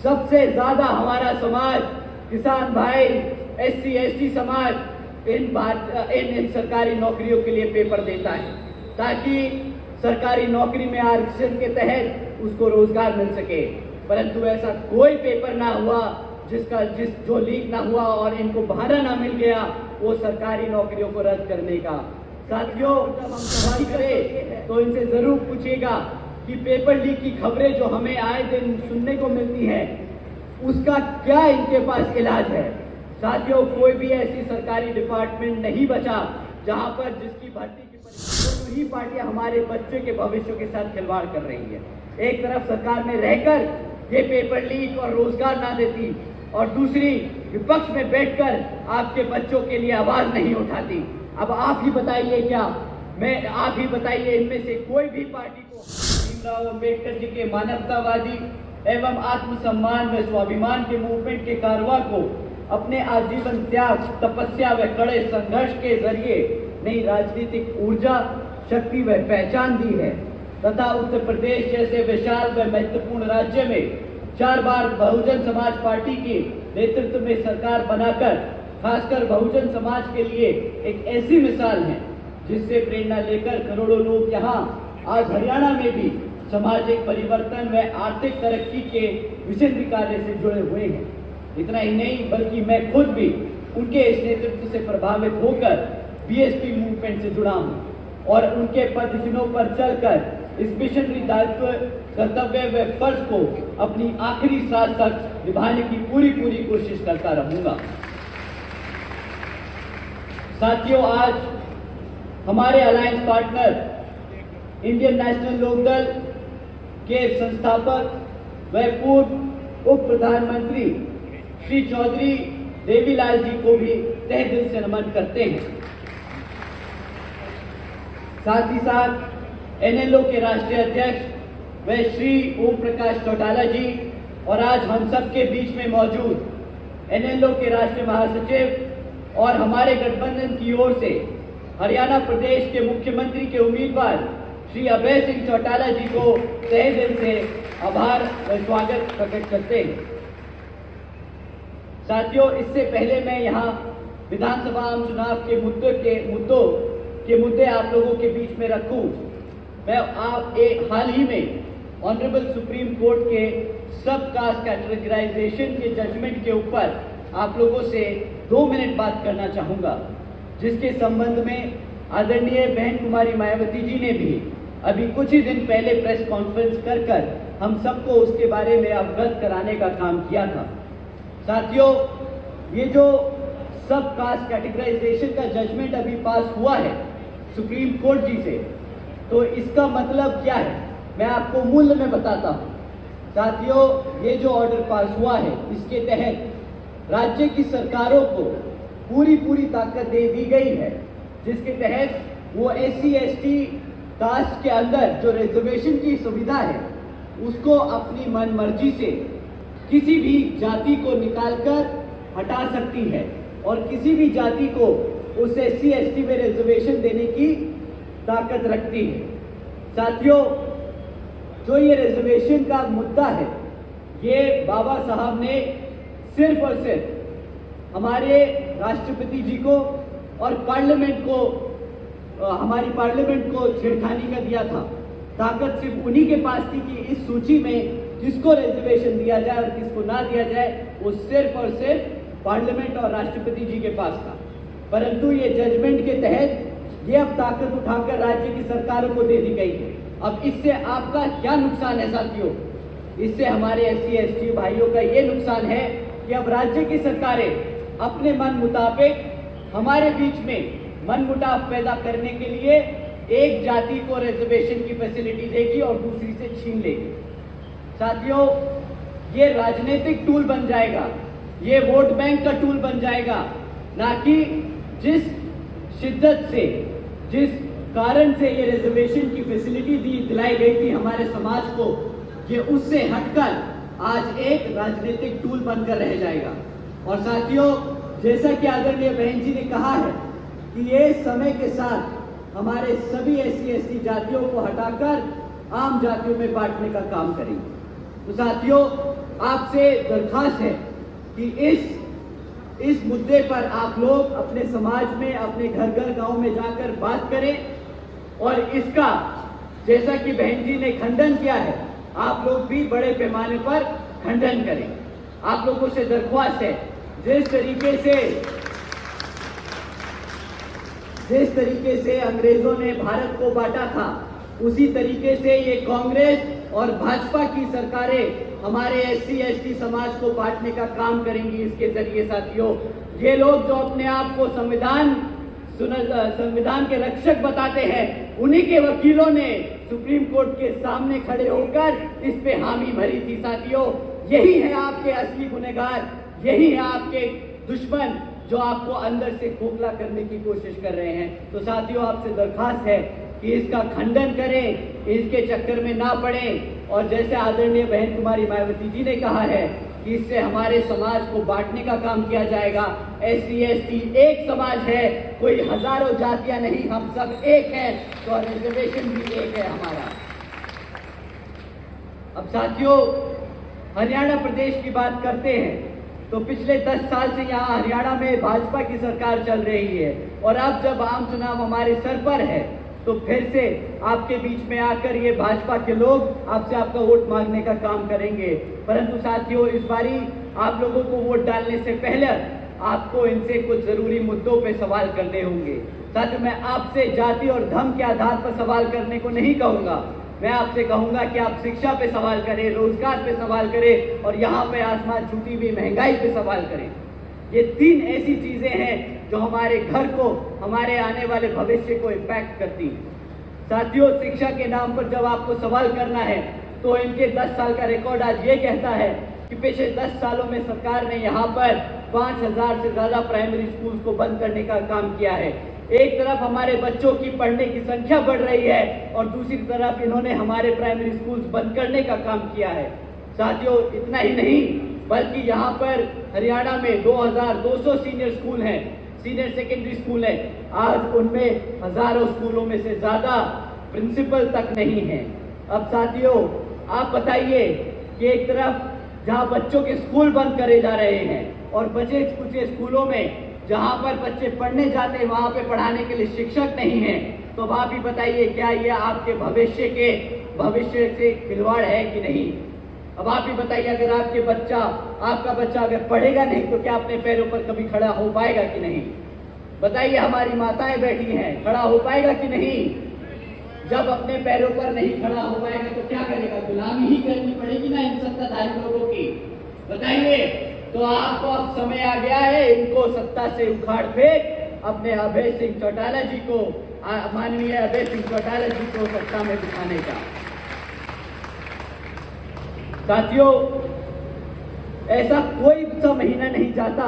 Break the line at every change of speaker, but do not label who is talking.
सबसे ज्यादा हमारा समाज, किसान भाई, SC ST समाज इन सरकारी नौकरियों के लिए पेपर देता है ताकि सरकारी नौकरी में आरक्षण के तहत उसको रोजगार मिल सके। परंतु ऐसा कोई पेपर ना हुआ जो लीक ना हुआ और इनको बहाना ना मिल गया वो सरकारी नौकरियों को रद्द करने का। साथियों, जब हम सवाल करें तो इनसे जरूर पूछिएगा कि पेपर लीक की खबरें जो हमें आए दिन सुनने को मिलती है उसका क्या इनके पास इलाज है। साथियों, कोई भी ऐसी सरकारी डिपार्टमेंट नहीं बचा जहां पर जिसकी भर्ती की दोनों ही पार्टियां हमारे बच्चों के भविष्य के साथ खिलवाड़ कर रही है। एक तरफ सरकार में रहकर ये पेपर लीक और रोजगार ना देती और दूसरी विपक्ष में बैठकर आपके बच्चों के लिए आवाज नहीं उठाती। अब आप ही बताइए, आप ही बताइए, इनमें से कोई भी पार्टी को भीमराव अम्बेडकर जी के मानवतावादी एवं आत्मसम्मान व स्वाभिमान के मूवमेंट के कारवां को अपने आजीवन त्याग, तपस्या व कड़े संघर्ष के जरिए नई राजनीतिक ऊर्जा, शक्ति व पहचान दी है तथा उत्तर प्रदेश जैसे विशाल व महत्वपूर्ण राज्य में 4 बार बहुजन समाज पार्टी के नेतृत्व में सरकार बनाकर खासकर बहुजन समाज के लिए एक ऐसी मिसाल है जिससे प्रेरणा लेकर करोड़ों लोग यहाँ आज हरियाणा में भी सामाजिक परिवर्तन व आर्थिक तरक्की के विभिन्न कार्य से जुड़े हुए हैं। इतना ही नहीं बल्कि मैं खुद भी उनके इस नेतृत्व से प्रभावित होकर BSP मूवमेंट से जुड़ा हूँ और उनके पदचिन्हों पर चलकर इस मिशनरी दायित्व, कर्तव्य व फर्ज को अपनी आखिरी सांस तक निभाने की पूरी कोशिश करता रहूंगा। साथियों, आज हमारे alliance partner Indian National Lokdal के संस्थापक व पूर्व उप प्रधानमंत्री श्री चौधरी देवीलाल जी को भी तहे दिल से नमन करते हैं। साथ ही साथ NLO के राष्ट्रीय अध्यक्ष व श्री ओम प्रकाश चौटाला जी और आज हम सब के बीच में मौजूद NLO के राष्ट्रीय महासचिव और हमारे गठबंधन की ओर से हरियाणा प्रदेश के मुख्यमंत्री के उम्मीदवार श्री अभय सिंह चौटाला जी को तहे दिल से आभार व स्वागत प्रकट करते हैं। साथियों, इससे पहले मैं यहाँ विधानसभा आम चुनाव के मुद्दे आप लोगों के बीच में रखूं, मैं हाल ही में ऑनरेबल सुप्रीम कोर्ट के सब कास्ट कैटेगराइजेशन के जजमेंट के ऊपर आप लोगों से 2 मिनट बात करना चाहूंगा, जिसके संबंध में आदरणीय बहन कुमारी मायावती जी ने भी अभी कुछ ही दिन पहले प्रेस कॉन्फ्रेंस कर हम सबको उसके बारे में अवगत कराने का काम किया था। साथियों, ये जो सब कास्ट कैटेगराइजेशन का जजमेंट अभी पास हुआ है सुप्रीम कोर्ट जी से, तो इसका मतलब क्या है मैं आपको मूल में बताता हूँ। साथियों, ये जो ऑर्डर पास हुआ है इसके तहत राज्य की सरकारों को पूरी ताकत दे दी गई है, जिसके तहत वो SC ST कास्ट के अंदर जो रिजर्वेशन की सुविधा है उसको अपनी मनमर्जी से किसी भी जाति को निकालकर हटा सकती है और किसी भी जाति को उस SC ST में रिजर्वेशन देने की ताकत रखती है। साथियों, जो ये रिजर्वेशन का मुद्दा है ये बाबा साहब ने सिर्फ और सिर्फ हमारे राष्ट्रपति जी को और हमारी पार्लियामेंट को छेड़खानी का दिया था। ताकत सिर्फ उन्हीं के पास थी कि इस सूची में किसको रिजर्वेशन दिया जाए और किसको ना दिया जाए, वो सिर्फ और सिर्फ पार्लियामेंट और राष्ट्रपति जी के पास था। परंतु ये जजमेंट के तहत ये अब ताकत उठाकर राज्य की सरकारों को दे दी गई है। अब इससे आपका क्या नुकसान है साथियों? इससे हमारे SC ST भाइयों का ये नुकसान है कि अब राज्य की सरकारें अपने मन मुताबिक हमारे बीच में मनमुटाव पैदा करने के लिए एक जाति को रिजर्वेशन की फैसिलिटी देगी और दूसरी से छीन लेगी। साथियों, ये राजनीतिक टूल बन जाएगा, ये वोट बैंक का टूल बन जाएगा, ना कि जिस शिद्दत से, जिस कारण से ये रिजर्वेशन की फैसिलिटी दिलाई गई थी हमारे समाज को, ये उससे हटकर आज एक राजनीतिक टूल बनकर रह जाएगा। और साथियों, जैसा कि आदरणीय बहन जी ने कहा है कि ये समय के साथ हमारे सभी SC ST जातियों को हटाकर आम जातियों में बांटने का काम करेंगे। तो साथियों, आपसे दरख्वास्त है कि इस मुद्दे पर आप लोग अपने समाज में, अपने घर घर गांव में जाकर बात करें और इसका, जैसा कि बहन जी ने खंडन किया है, आप लोग भी बड़े पैमाने पर खंडन करें। आप लोगों से दरख्वास्त है, जिस तरीके से अंग्रेजों ने भारत को बांटा था, उसी तरीके से ये कांग्रेस और भाजपा की सरकारें हमारे SC/ST समाज को बांटने का काम करेंगी। इसके जरिए साथियों, ये लोग जो अपने आप को संविधान के रक्षक बताते हैं, उन्हीं के वकीलों ने सुप्रीम कोर्ट के सामने खड़े होकर इस पे हामी भरी थी। साथियों, यही है आपके असली गुनहगार, यही है आपके दुश्मन जो आपको अंदर से खोखला करने की कोशिश कर रहे हैं। तो साथियों, आपसे दरखास्त है कि इसका खंडन करें, इसके चक्कर में ना पड़ें। और जैसे आदरणीय बहन कुमारी मायावती जी ने कहा है कि इससे हमारे समाज को बांटने का काम किया जाएगा। SC/ST एक समाज है, कोई हजारों जातियां नहीं, हम सब एक हैं, तो रिजर्वेशन भी एक है हमारा। अब साथियों, हरियाणा प्रदेश की बात करते हैं तो पिछले 10 साल से यहाँ हरियाणा में भाजपा की सरकार चल रही है, और अब जब आम चुनाव हमारे सर पर है तो फिर से आपके बीच में आकर ये भाजपा के लोग आपसे आपका वोट मांगने का काम करेंगे। परंतु साथियों, इस बारी आप लोगों को वोट डालने से पहले आपको इनसे कुछ जरूरी मुद्दों पे सवाल करने होंगे। साथियों, मैं आपसे जाति और धर्म के आधार पर सवाल करने को नहीं कहूँगा, मैं आपसे कहूँगा कि आप शिक्षा पे सवाल करें, रोजगार पे सवाल करें, और यहाँ पे आसमान छूटी हुई महंगाई पे सवाल करें। ये 3 ऐसी चीजें हैं जो हमारे घर को, हमारे आने वाले भविष्य को इम्पैक्ट करती हैं। साथियों, शिक्षा के नाम पर जब आपको सवाल करना है तो इनके 10 साल का रिकॉर्ड आज ये कहता है कि पिछले 10 सालों में सरकार ने यहाँ पर 5000 से ज्यादा प्राइमरी स्कूल को बंद करने का काम किया है। एक तरफ हमारे बच्चों की पढ़ने की संख्या बढ़ रही है और दूसरी तरफ इन्होंने हमारे प्राइमरी स्कूल्स बंद करने का काम किया है। साथियों, इतना ही नहीं, बल्कि यहाँ पर हरियाणा में 2200 सीनियर स्कूल हैं, सीनियर सेकेंडरी स्कूल है। आज उनमें हजारों स्कूलों में से ज्यादा प्रिंसिपल तक नहीं है। अब साथियों, आप बताइए कि एक तरफ जहां बच्चों के स्कूल बंद करे जा रहे हैं और बचे कुछ स्कूलों में जहां पर बच्चे पढ़ने जाते हैं वहां पे पढ़ाने के लिए शिक्षक नहीं है, तो अब आप ही बताइए, क्या ये आपके भविष्य से खिलवाड़ है कि नहीं? अब आप ही बताइए, अगर आपका बच्चा अगर पढ़ेगा नहीं तो क्या अपने पैरों पर कभी खड़ा हो पाएगा कि नहीं? बताइए, हमारी माताएं बैठी हैं, खड़ा हो पाएगा कि नहीं? जब अपने पैरों पर नहीं खड़ा हो पाएगा तो क्या करेगा? गुलामी ही करनी पड़ेगी ना इन सत्ताधारी लोगों की। बताइए, तो आपको अब समय आ गया है इनको सत्ता से उखाड़ फेंक अपने अभय सिंह चौटाला जी को, माननीय अभय सिंह चौटाला जी को सत्ता में बिठाने का। साथियों, ऐसा कोई सा महीना नहीं जाता